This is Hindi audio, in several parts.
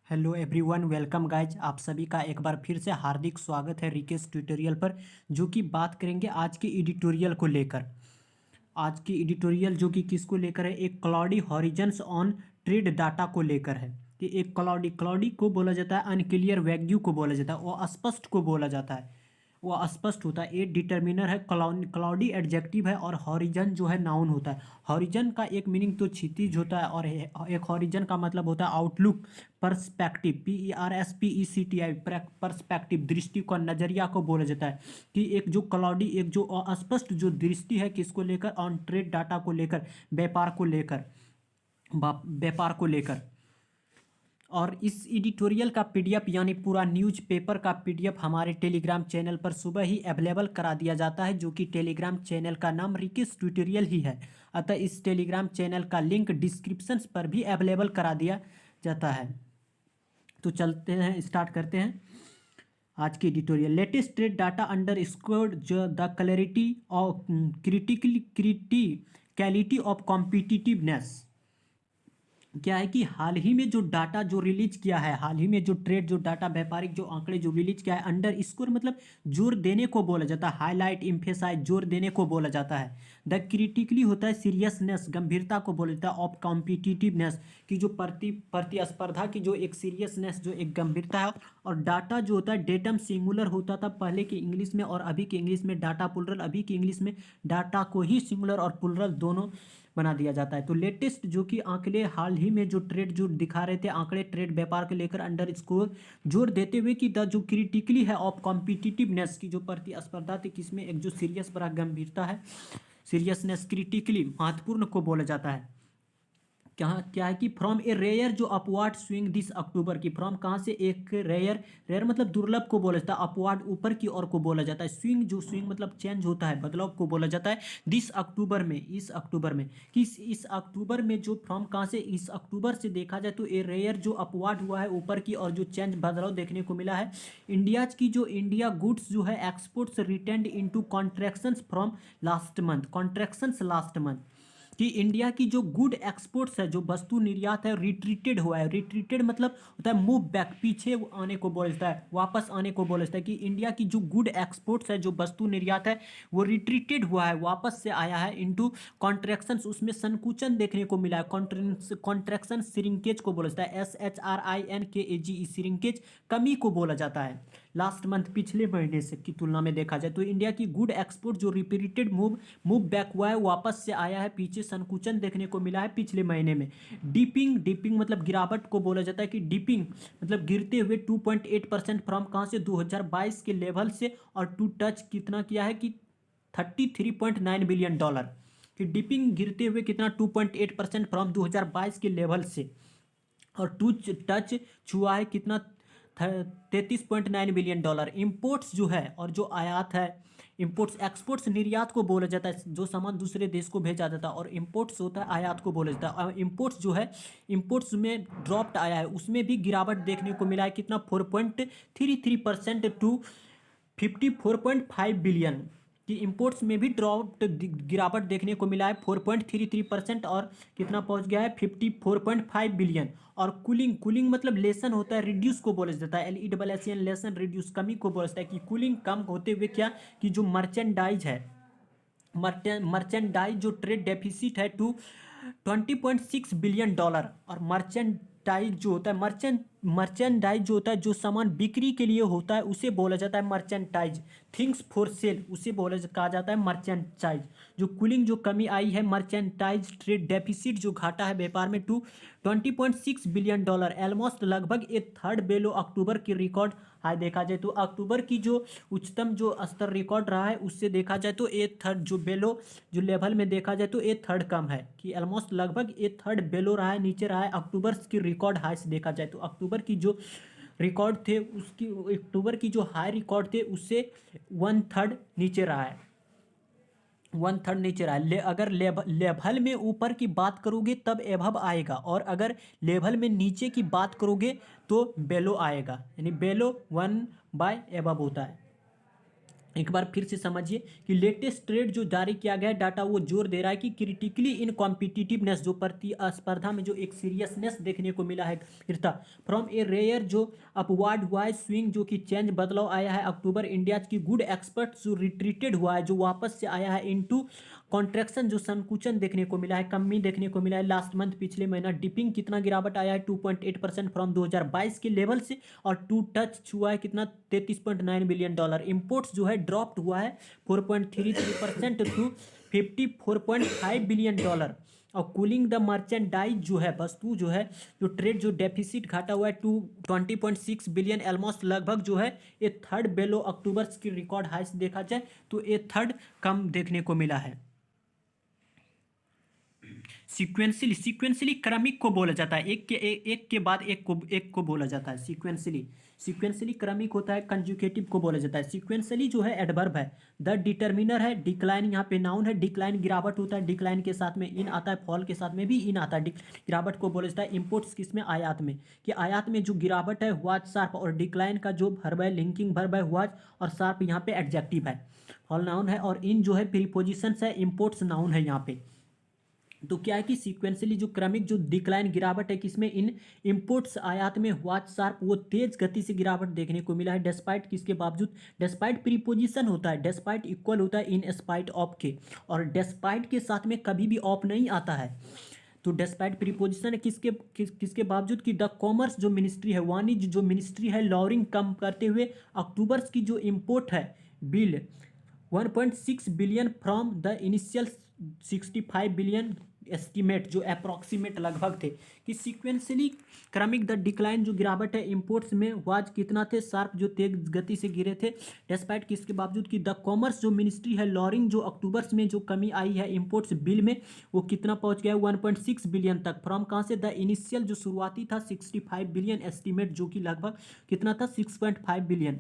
Hello everyone, welcome guys. आप सभी का एक बार फिर से हार्दिक स्वागत है रिकेश ट्यूटोरियल पर। जो कि बात करेंगे आज के एडिटोरियल को लेकर। आज की एडिटोरियल जो कि किसको लेकर है, एक cloudy horizons on trade data को लेकर है। कि एक क्लाउडी क्लाउडी को बोला जाता है, अनक्लियर वैल्यू को बोला जाता है, वो अस्पष्ट को बोला जाता है, वो अस्पष्ट होता है। ए डिटर्मिनर है, क्लाउडी एडजेक्टिव है, और हॉरिजन जो है नाउन होता है। हॉरिजन का एक मीनिंग तो क्षितिज होता है, और एक हॉरिजन का मतलब होता है आउटलुक, पर्सपेक्टिव, PERSPECTI, पर्सपेक्टिव, दृष्टिकोण, नजरिया को बोला जाता है। कि एक जो क्लाउडी, एक जो अस्पष्ट जो दृष्टि है, किसको लेकर, ऑन ट्रेड डाटा को लेकर, व्यापार को लेकर, व्यापार को लेकर। और इस एडिटोरियल का पीडीएफ यानी पूरा न्यूज़पेपर का पीडीएफ हमारे टेलीग्राम चैनल पर सुबह ही अवेलेबल करा दिया जाता है, जो कि टेलीग्राम चैनल का नाम रिकेश ट्यूटोरियल ही है। अतः इस टेलीग्राम चैनल का लिंक डिस्क्रिप्शन पर भी अवेलेबल करा दिया जाता है। तो चलते हैं, स्टार्ट करते हैं आज की editorial. Latest trade data under score the clarity of criticality of competitiveness. क्या है कि हाल ही में जो डाटा जो रिलीज किया है, हाल ही में जो ट्रेड जो डाटा, व्यापारिक जो आंकड़े जो रिलीज किया है, अंडर स्कोर मतलब जोर देने को बोला जाता है, हाईलाइट, इम्फेसाइज, जोर देने को बोला जाता है। द क्रिटिकली होता है सीरियसनेस, गंभीरता को बोला जाता है। ऑफ कॉम्पिटिटिवनेस की जो प्रतिस्पर्धा की जो एक सीरियसनेस, जो एक गंभीरता है। और डाटा जो होता है, डेटम सिंगुलर होता था पहले के इंग्लिश में, और अभी के इंग्लिश में डाटा प्लुरल। अभी के इंग्लिश में डाटा को ही सिंगुलर और प्लुरल दोनों बना दिया जाता है। तो लेटेस्ट जो कि आंकड़े हाल ही में जो ट्रेड जो दिखा रहे थे, आंकड़े ट्रेड व्यापार को लेकर अंडर स्कोर जोर देते हुए कि द जो क्रिटिकली है ऑफ कॉम्पिटिटिवनेस की जो प्रतिस्पर्धा थी, किसमें एक जो सीरियस बड़ा गंभीरता है, सीरियसनेस, क्रिटिकली महत्वपूर्ण को बोला जाता है। क्या क्या है कि फ्रॉम ए रेयर जो अपवार्ड स्विंग दिस अक्टूबर की, फ्रॉम कहाँ से, एक रेयर, रेयर मतलब दुर्लभ को बोला जाता है, अपवार्ड ऊपर की ओर को बोला जाता है, स्विंग जो स्विंग मतलब चेंज होता है, बदलाव को बोला जाता है। दिस अक्टूबर में, इस अक्टूबर में, कि इस अक्टूबर में जो फ्रॉम कहाँ से, इस अक्टूबर से देखा जाए तो ए रेयर जो अपवार्ड हुआ है ऊपर की, और जो चेंज बदलाव देखने को मिला है। इंडियाज की जो इंडिया गुड्स जो है exports retained into contractions from last month, contractions last month. कि इंडिया की जो गुड एक्सपोर्ट्स है, जो वस्तु निर्यात है, रिट्रीटेड हुआ है। रिट्रीटेड मतलब होता है मूव बैक, पीछे आने को बोलता है, वापस आने को बोलता है। कि इंडिया की जो गुड एक्सपोर्ट्स है, जो वस्तु निर्यात है, वो रिट्रीटेड हुआ है, वापस से आया है इनटू कॉन्ट्रैक्शंस, उसमें संकुचन देखने को मिला है। कॉन्ट्रैक्शन श्रिंकेज को बोला जाता है, SHRINKAGE, श्रिंकेज कमी को बोला जाता है। लास्ट मंथ पिछले महीने से की तुलना में देखा जाए तो इंडिया की गुड एक्सपोर्ट जो रिपीटेड मूव बैक हुआ है, वापस से आया है, पीछे संकुचन देखने को मिला है पिछले महीने में। डिपिंग, डिपिंग मतलब गिरावट को बोला जाता है। कि डिपिंग मतलब गिरते हुए 2.8% फ्रॉम कहाँ से, 2022 के लेवल से, और टू टच कितना किया है कि $33.9 बिलियन। कि डिपिंग गिरते हुए कितना, 2.8% फ्रॉम 2022 के लेवल से, और टू टच छुआ है कितना, $33.9 बिलियन। इम्पोर्ट्स जो है और जो आयात है, इम्पोर्ट्स, एक्सपोर्ट्स निर्यात को बोला जाता है, जो सामान दूसरे देश को भेजा जाता है, और इम्पोर्ट्स होता है आयात को बोला जाता है। और इम्पोर्ट्स जो है, इम्पोर्ट्स में ड्रॉप्ट आया है, उसमें भी गिरावट देखने को मिला है कितना, 4.33% टू 54.5 बिलियन। कि इंपोर्ट्स में भी ड्रॉप, गिरावट देखने को मिला है 4.33%, और कितना पहुंच गया है, 54.5 बिलियन। और कूलिंग, कूलिंग मतलब लेसन होता है, रिड्यूस को बोला जाता है, LESSN, लेसन, रिड्यूस, कमी को बोला जाता है। कि कूलिंग कम होते हुए क्या, कि जो मर्चेंडाइज है, मर्चेंडाइज जो ट्रेड डेफिसिट है टू $20.6 बिलियन। और मर्चेंडाइज जो होता है, मर्चेंडाइज जो होता है, जो सामान बिक्री के लिए होता है, उसे बोला जाता है मर्चेंटाइज। थिंग्स फॉर सेल उसे कहा जाता है मर्चेंटाइज। जो कूलिंग जो कमी आई है, मर्चेंटाइज ट्रेड डेफिसिट जो घाटा है व्यापार में, टू $20.6 बिलियन, ऑलमोस्ट लगभग ए थर्ड बेलो अक्टूबर की रिकॉर्ड हाई देखा जाए तो। अक्टूबर की जो उच्चतम जो स्तर रिकॉर्ड रहा है, उससे देखा जाए तो ए थर्ड जो बेलो जो लेवल में देखा जाए तो ए थर्ड कम है। कि ऑलमोस्ट लगभग ए थर्ड बेलो रहा है, नीचे रहा है अक्टूबर की रिकॉर्ड हाई से देखा जाए तो। अक्टूबर की जो रिकॉर्ड थे उसकी, अक्टूबर की जो हाई रिकॉर्ड थे उससे 1/3 नीचे रहा है, 1/3 नीचे रहा है। अगर लेवल में ऊपर की बात करोगे तब एभव आएगा, और अगर लेवल में नीचे की बात करोगे तो बेलो आएगा। यानी बेलो 1 बाय एभव होता है, एक बार फिर से समझिए कि लेटेस्ट ट्रेड जो जारी किया गया है डाटा वो जोर दे रहा है कि क्रिटिकली इन कॉम्पिटिटिवनेस जो प्रतिस्पर्धा में जो एक सीरियसनेस देखने को मिला है गंभीरता फ्रॉम ए रेयर जो अपवर्ड हुआ है स्विंग जो कि चेंज बदलाव आया है अक्टूबर इंडिया की गुड एक्सपर्ट जो रिट्रीटेड हुआ है जो वापस से आया है इनटू कॉन्ट्रैक्शन जो संकुचन देखने को मिला है कमी देखने को मिला है लास्ट मंथ पिछले महीना डिपिंग कितना गिरावट आया है 2.8% फ्रॉम 2022 के लेवल से और टू टच छुआ है कितना $33.9 बिलियन इंपोर्ट्स जो है ड्रॉप्ड हुआ है 4.33% टू $54.5 बिलियन और कूलिंग द मर्चेंडाइज जो है वस्तु जो है जो ट्रेड जो डेफिसिट घटा हुआ है 20.6 बिलियन ऑलमोस्ट लगभग जो है ये थर्ड बेलो अक्टूबर की रिकॉर्ड हाइस्ट देखा जाए तो ये थर्ड कम देखने को मिला है। सीक्वेंसली क्रमिक को बोला जाता है एक के बाद एक को बोला जाता है सीक्वेंसली क्रमिक होता है कंजुगेटिव को बोला जाता है सीक्वेंसली जो है एडवर्ब है द डिटर्मिनर है डिक्लाइन यहाँ पे नाउन है डिक्लाइन गिरावट होता है डिक्लाइन के साथ में इन आता है फॉल के साथ में भी इन आता है गिरावट को बोला जाता है इंपोर्ट्स किसमें आयात में कि आयात में जो गिरावट है हुआ शार्प और डिक्लाइन का जो वर्ब है लिंकिंग वर्ब है हुआ और शार्प यहाँ पे एडजेक्टिव है फॉल नाउन है और इन जो है प्रीपोजिशंस है इंपोर्ट्स नाउन है यहाँ पे। तो क्या है कि सीक्वेंसली जो क्रमिक जो डिक्लाइन गिरावट है किसमें इन इंपोर्ट्स आयात में हुआ शार्प वो तेज गति से गिरावट देखने को मिला है डेस्पाइट किसके बावजूद डेस्पाइट प्रीपोजिशन होता है डेस्पाइट इक्वल होता है इन स्पाइट ऑफ के और डेस्पाइट के साथ में कभी भी ऑफ नहीं आता है तो डेस्पाइट प्रीपोजिशन है किसके बावजूद कि द कॉमर्स जो मिनिस्ट्री है वाणिज्य जो मिनिस्ट्री है लॉरिंग कम करते हुए अक्टूबर की जो इम्पोर्ट है bill 1.6 billion from the initial 65 billion estimate जो अप्रॉक्सीमेट लगभग थे कि सीक्वेंसली क्रमिक द डिक्लाइन जो गिरावट है इंपोर्ट्स में वाज कितना थे शार्प जो तेज गति से गिरे थे डेस्पाइट किसके बावजूद कि द कॉमर्स जो मिनिस्ट्री है लॉरिंग जो अक्टूबर में जो कमी आई है इंपोर्ट्स बिल में वो कितना पहुंच गया 1.6 बिलियन तक फ्रॉम कहाँ से द इनिशियल जो शुरुआती था 65 बिलियन एस्टीमेट जो कि लगभग कितना था 6.5 billion.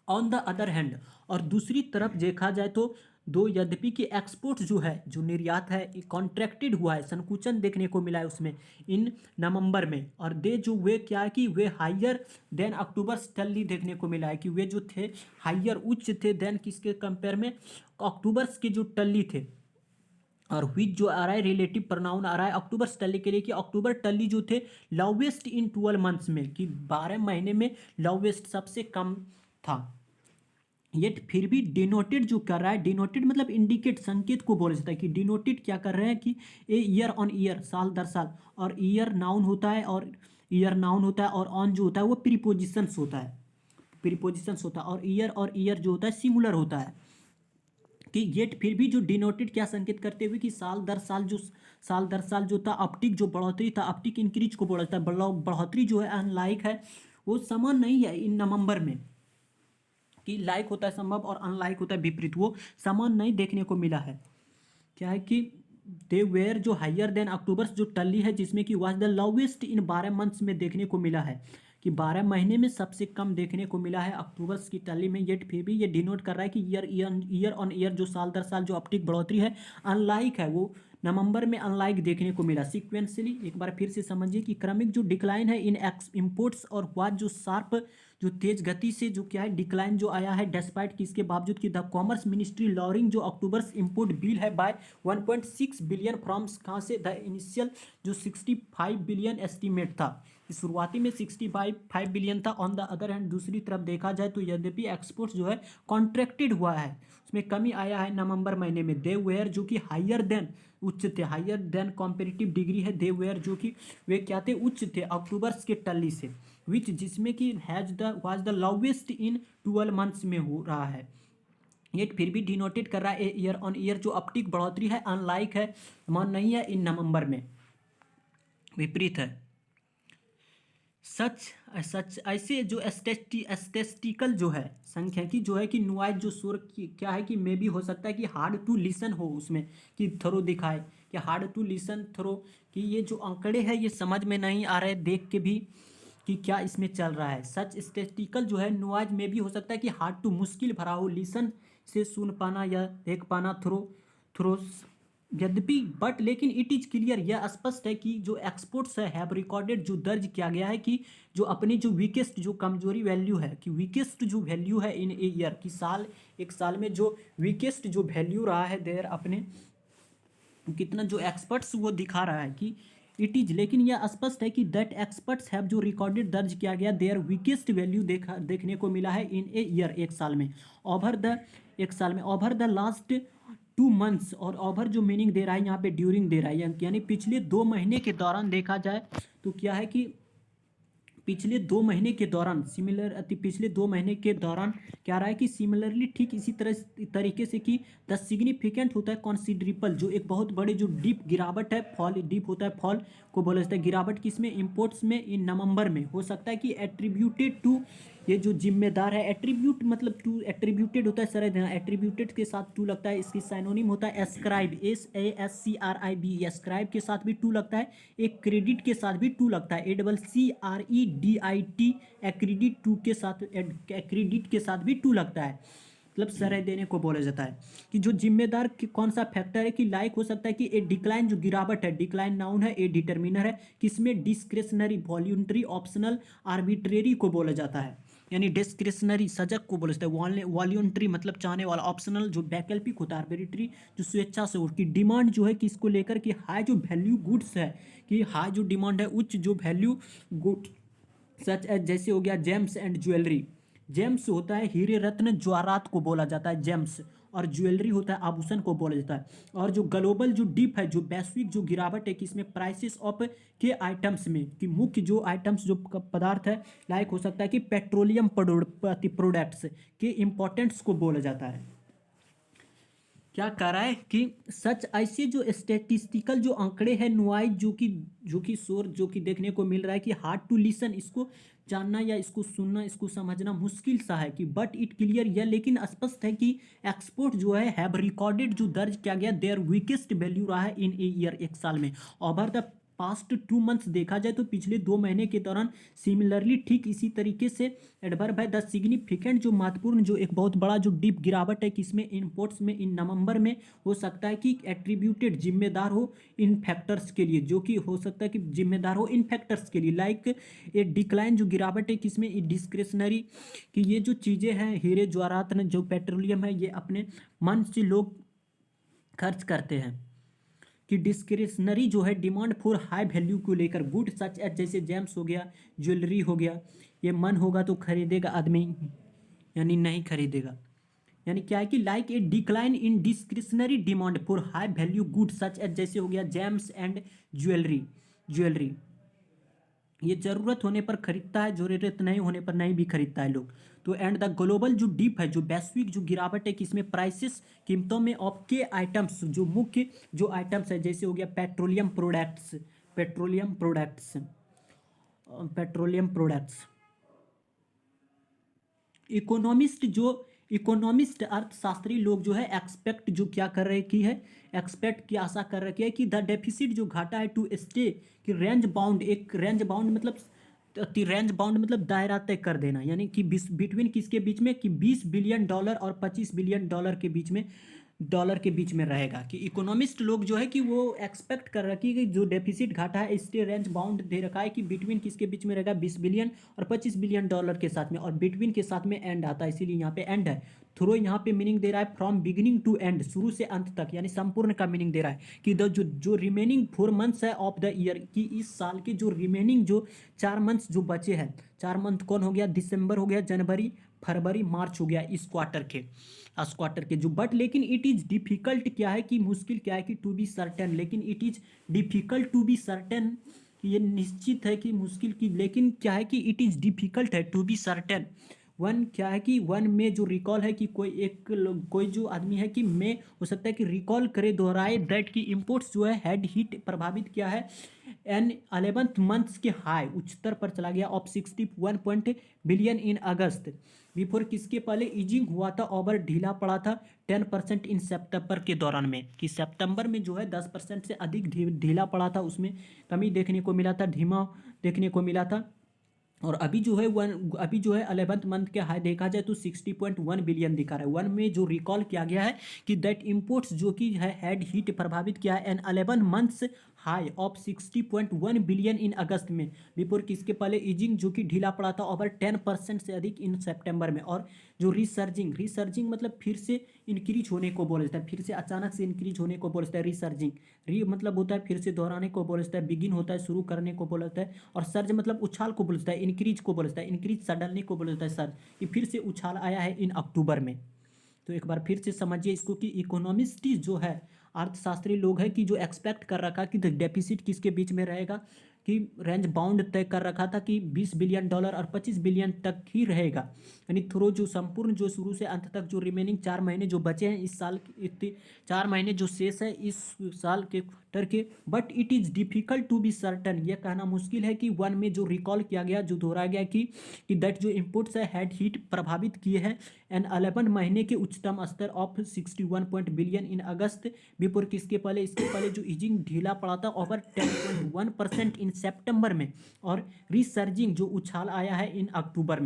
On the other hand और दूसरी तरफ देखा जाए तो दो यद्यपि कि एक्सपोर्ट जो है जो निर्यात है कॉन्ट्रैक्टेड हुआ है संकुचन देखने को मिला है उसमें इन नवंबर में और दे जो वे क्या है कि वे हायर देन अक्टूबर स्टली देखने को मिला है कि वे जो थे हायर उच्च थे देन किसके कंपेयर में अक्टूबर के जो टल्ली थे और विच जो आ रहा है रिलेटिव प्रनाउन आ रहा है अक्टूबर टल्ली के लिए कि अक्टूबर टल्ली जो थे लोवेस्ट इन 12 मंथ्स में कि 12 महीने में लोवेस्ट सबसे कम था येट फिर भी डिनोटेड जो कर रहा है डिनोटेड मतलब इंडिकेट संकेत को बोला जाता है कि डिनोटेड क्या कर रहे हैं कि ए ईयर ऑन ईयर साल दर साल और ईयर नाउन होता है और ऑन जो होता है वो प्रीपोजिशंस होता है और ईयर जो होता है सिंगुलर होता है कि येट फिर भी जो डिनोटेड क्या संकेत करते हुए कि साल दर साल जो था अपटिक जो बढ़ोतरी था अपटिक इंक्रीज को बोला जाता है बढ़ोतरी जो है अनलाइक है वो समान नहीं है इन नवंबर में कि लाइक होता है संभव और अनलाइक होता है विपरीत वो समान नहीं देखने को मिला है क्या है कि दे वेयर जो हायर देन अक्टूबर जो टल्ली है जिसमें कि was the lowest in 12 months में देखने को मिला है कि 12 महीने में सबसे कम देखने को मिला है अक्टूबर की टल्ली में येट फिर भी ये डिनोट कर रहा है कि ईयर ऑन ईयर जो साल दर साल जो अपटिक बढ़ोतरी है अनलाइक है वो नवंबर में अनलाइक देखने को मिला सीक्वेंसली एक बार फिर से समझिए कि क्रमिक जो डिक्लाइन है इन इंपोर्ट्स और वाज जो शार्प जो तेज गति से जो क्या है डिक्लाइन जो आया है डेस्पाइट किसके बावजूद कि द कॉमर्स मिनिस्ट्री लॉरिंग जो अक्टूबर इंपोर्ट बिल है बाय 1.6 बिलियन फ्रॉम कहाँ से द इनिशियल जो 65 बिलियन एस्टीमेट था शुरुआती में 65 बिलियन था। ऑन द अदर हैंड दूसरी तरफ देखा जाए तो यद्यपि एक्सपोर्ट जो है कॉन्ट्रैक्टेड हुआ है उसमें कमी आया है नवंबर महीने में दे वेयर जो कि हायर देन उच्च थे हायर देन कॉम्पेटिटिव डिग्री है दे वेयर जो कि वे क्या थे उच्च थे अक्टूबर के टल्ली से विच जिसमें कि has the was the lowest in 12 months में हो रहा है ये फिर भी डिनोटेड कर रहा है ईयर ऑन ईयर जो अपटिक बढ़ोतरी है अनलाइक है समान नहीं है इन नवंबर में विपरीत है सच ऐसे जो स्टेटिस्टिकल जो है सांख्यिकी जो है कि नुआइज जो शोर क्या है कि मे भी हो सकता है कि हार्ड टू लिसन हो उसमें कि थ्रो दिखाए कि हार्ड टू लिसन थ्रो कि ये जो आंकड़े हैं ये समझ में नहीं आ रहे देख के भी कि क्या इसमें चल रहा है सच स्टेटिस्टिकल जो है नुआइज में भी हो सकता है कि हार्ड टू मुश्किल भरा हो लिसन से सुन पाना या देख पाना थ्रो यद्यपि बट लेकिन इट इज क्लियर, यह स्पष्ट है कि जो एक्सपोर्ट्स है हैव रिकॉर्डेड, जो दर्ज किया गया है कि जो अपनी जो वीकेस्ट जो कमजोरी वैल्यू है, कि वीकेस्ट जो वैल्यू है इन ए ईयर, की साल एक साल में जो वीकेस्ट जो वैल्यू रहा है देयर अपने कितना जो एक्सपर्ट्स वो दिखा रहा है कि इट इज, लेकिन यह स्पष्ट है कि दैट एक्सपर्ट्स हैव जो रिकॉर्डेड दर्ज किया गया देयर वीकेस्ट वैल्यू देखने को मिला है इन ए ईयर एक साल में, ओवर द एक साल में, ओवर द लास्ट 2 मंथ्स, और ओवर जो मीनिंग दे रहा है यहाँ पे ड्यूरिंग दे रहा है, यानी पिछले 2 महीने के दौरान देखा जाए तो क्या है कि पिछले 2 महीने के दौरान सिमिलर अति पिछले 2 महीने के दौरान क्या रहा है कि सिमिलरली ठीक इसी तरीके से कि द सिग्निफिकेंट होता है कॉन्सिडरेबल, जो एक बहुत बड़े जो डीप गिरावट है, फॉल डीप होता है, फॉल को बोला जाता है गिरावट किसमें, इंपोर्ट्स में इन नवंबर में हो सकता है कि एट्रीब्यूटेड टू, ये जो जिम्मेदार है, एट्रीब्यूट मतलब टू एट्रीब्यूटेड होता है सर, एट्रीब्यूटेड के साथ टू लगता है, इसकी साइनोनिम होता है एस्क्राइब, SASCRIB, एस्क्राइब के साथ भी टू लगता है, एक क्रेडिट के साथ भी टू लगता है, ACCREDIT, एक्रीडिट टू के साथ, एक्रीडिट के साथ भी टू लगता है, मतलब सरह देने को बोला जाता है कि जो जिम्मेदार कौन सा फैक्टर है, कि लाइक हो सकता है कि ए डिक्लाइन जो गिरावट है, डिक्लाइन नाउन है, ए डिटर्मिनर है, किसमें डिस्क्रेशनरी, वॉल्यूंटरी, ऑप्शनल, आर्बिट्रेरी को बोला जाता है, यानी डिस्क्रिशनरी सजग को बोला जाता है, वॉल्यूंटरी मतलब चाहने वाला, ऑप्शनल जो वैकल्पिक होता है, आर्बिट्री जो स्वेच्छा से, उसकी डिमांड जो है किसको लेकर, कि हाई जो वैल्यू गुड्स है, कि हाई जो डिमांड है, उच्च जो वैल्यू गुड सच एज जैसे हो गया जेम्स एंड ज्वेलरी, जेम्स होता है हीरे रत्न जवाहरात को बोला जाता है जेम्स, और ज्वेलरी होता है आभूषण को बोला जाता है, और जो ग्लोबल जो डिप है, जो वैश्विक जो गिरावट है किसमें, प्राइसेस ऑफ के आइटम्स में, कि मुख्य जो आइटम्स जो पदार्थ है, लाइक हो सकता है कि पेट्रोलियम प्रोडक्ट्स के इम्पोर्टेंट्स को बोला जाता है, क्या कर रहा है कि सच ऐसे जो स्टेटिस्टिकल जो आंकड़े हैं नुआइज जो कि शोर जो कि देखने को मिल रहा है कि हार्ड टू लिसन, इसको जानना या इसको सुनना इसको समझना मुश्किल सा है, कि बट इट क्लियर, यह लेकिन स्पष्ट है कि एक्सपोर्ट जो है हैव रिकॉर्डेड जो दर्ज किया गया देयर वीकेस्ट वैल्यू रहा है इन ए ईयर एक साल में, ओवर द पास्ट 2 मंथ्स देखा जाए तो पिछले 2 महीने के दौरान सिमिलरली ठीक इसी तरीके से एडवर्ब है द सिग्निफिकेंट जो महत्वपूर्ण जो एक बहुत बड़ा जो डीप गिरावट है किसमें, इनपुट्स में इन नवंबर में, हो सकता है कि एट्रीब्यूटेड जिम्मेदार हो इन फैक्टर्स के लिए, जो कि हो सकता है कि जिम्मेदार हो इन फैक्टर्स के लिए, लाइक ए डिक्लाइन जो गिरावट है किसमें, डिस्क्रिशनरी, कि ये जो चीज़ें हैं हीरे जवाहरात जो पेट्रोलियम है, ये अपने मन से लोग खर्च करते हैं, कि डिस्क्रिशनरी जो है डिमांड फॉर हाई वैल्यू को लेकर, गुड सच एज जैसे जेम्स हो गया, ज्वेलरी हो गया, ये मन होगा तो खरीदेगा आदमी, यानी नहीं खरीदेगा, यानी क्या है कि like a decline in discretionary demand for high value good such as जैसे हो गया जेम्स एंड ज्वेलरी, ये जरूरत होने पर खरीदता है, जरूरत नहीं होने पर नहीं भी खरीदता है लोग, तो एंड द ग्लोबल जो डीप है, जो वैश्विक जो गिरावट है किसमें, प्राइसेस कीमतों में ऑफ के आइटम्स, जो मुख्य जो आइटम्स है, जैसे हो गया पेट्रोलियम प्रोडक्ट्स, इकोनॉमिस्ट अर्थशास्त्री लोग जो है एक्सपेक्ट जो क्या कर रहे की है, एक्सपेक्ट की आशा कर रखी है कि द डेफिसिट जो घाटा है टू स्टे, कि रेंज बाउंड, एक रेंज बाउंड मतलब दायरा तय कर देना, यानी कि बिटवीन किसके बीच में, कि $20 बिलियन और $25 बिलियन के बीच में रहेगा, कि इकोनॉमिस्ट लोग जो है कि वो एक्सपेक्ट कर रखी है कि जो डेफिसिट घाटा है इसके रेंज बाउंड दे रखा है कि बिटवीन किसके बीच में रहेगा, $20 बिलियन और $25 बिलियन के साथ में, और बिटवीन के साथ में एंड आता है, इसीलिए यहाँ पे एंड है, थ्रो यहाँ पे मीनिंग दे रहा है फ्रॉम बिगिनिंग टू एंड, शुरू से अंत तक, यानी संपूर्ण का मीनिंग दे रहा है, कि द जो रिमेनिंग 4 मंथ्स है ऑफ द ईयर, कि इस साल के जो रिमेनिंग जो 4 मंथ्स जो बचे हैं, 4 मंथ कौन हो गया, दिसंबर हो गया, जनवरी, फरवरी, मार्च हो गया इस क्वार्टर के जो, बट लेकिन इट इज़ डिफिकल्ट क्या है, कि मुश्किल क्या है, कि टू बी सर्टेन, लेकिन it is difficult to be certain, ये निश्चित है कि मुश्किल की, लेकिन क्या है कि इट इज़ डिफिकल्ट है टू बी सर्टेन, वन क्या है कि वन में जो रिकॉल है, कि कोई जो आदमी है कि में हो सकता है कि रिकॉल करे, दोहराए दैट की इम्पोर्ट्स जो है हैड हिट प्रभावित किया है एन 11th मंथ्स के हाई उच्चतर पर चला गया of 61 billion in August, before किसके पहले ईजिंग हुआ था, ओवर ढीला पड़ा था 10% इन सितंबर के दौरान में, कि सितंबर में जो है 10% से अधिक ढीला पड़ा था, उसमें कमी देखने को मिला था, धीमा देखने को मिला था, और अभी जो है 11th मंथ के हाई देखा जाए तो 60.1 बिलियन दिखा रहा है। वन में जो रिकॉल किया गया है कि दैट इम्पोर्ट्स जो कि है हैड हीट प्रभावित किया है and 11 months high of 60.1 billion in अगस्त में, बिफोर किसके पहले ईजिंग जो कि ढीला पड़ा था ओवर 10% से अधिक इन सितंबर में। और जो रिसर्जिंग मतलब फिर से इंक्रीज होने को बोलता है, फिर से अचानक से इंक्रीज होने को बोलता है रिसर्जिंग। री मतलब होता है फिर से दोहराने को बोलता है, बिगिन होता है शुरू करने को बोलता है, और सर्ज मतलब उछाल को बोलता है, इंक्रीज को बोलता है, इंक्रीज सडनली को बोलता है सर्ज। ये फिर से उछाल आया है इन अक्टूबर में। तो एक बार फिर से समझिए इसको कि इकोनॉमिस्ट जो है अर्थशास्त्री लोग हैं कि जो एक्सपेक्ट कर रखा कि डेफिसिट किसके बीच में रहेगा, कि रेंज बाउंड तय कर रखा था कि 20 बिलियन डॉलर और 25 बिलियन तक ही रहेगा, यानी थ्रो जो संपूर्ण जो शुरू से अंत तक जो रिमेनिंग 4 महीने जो बचे हैं इस साल इतने 4 महीने जो शेष है इस साल के क्वार्टर के। But it is difficult to be certain, यह कहना मुश्किल है कि वन में जो रिकॉल किया गया जो दोहराया गया कि दैट जो इनपुट्स है हैड हीट प्रभावित किए हैं एंड 11 महीने के उच्चतम स्तर of 61 point billion in August, before किसके पहले इसके पहले जो ईजिंग ढीला पड़ा था ओवर 10.1% इन सितंबर में, और रिसर्जिंग जो उछाल आया है इन अक्टूबर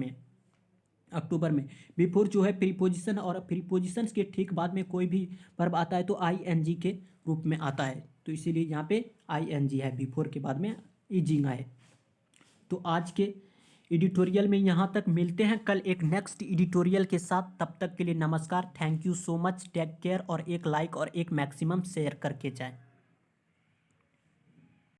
में बिफोर जो है प्रीपोजिशन, और प्रीपोजिशन के ठीक बाद में कोई भी वर्ब आता है तो आईएनजी के रूप में आता है, तो इसीलिए यहाँ पे आईएनजी है बिफोर के बाद में ईजिंग आए। तो आज के एडिटोरियल में यहाँ तक, मिलते हैं कल एक नेक्स्ट एडिटोरियल के साथ। तब तक के लिए नमस्कार, thank you so much, take care, और एक लाइक और एक मैक्सिमम शेयर करके जाएं।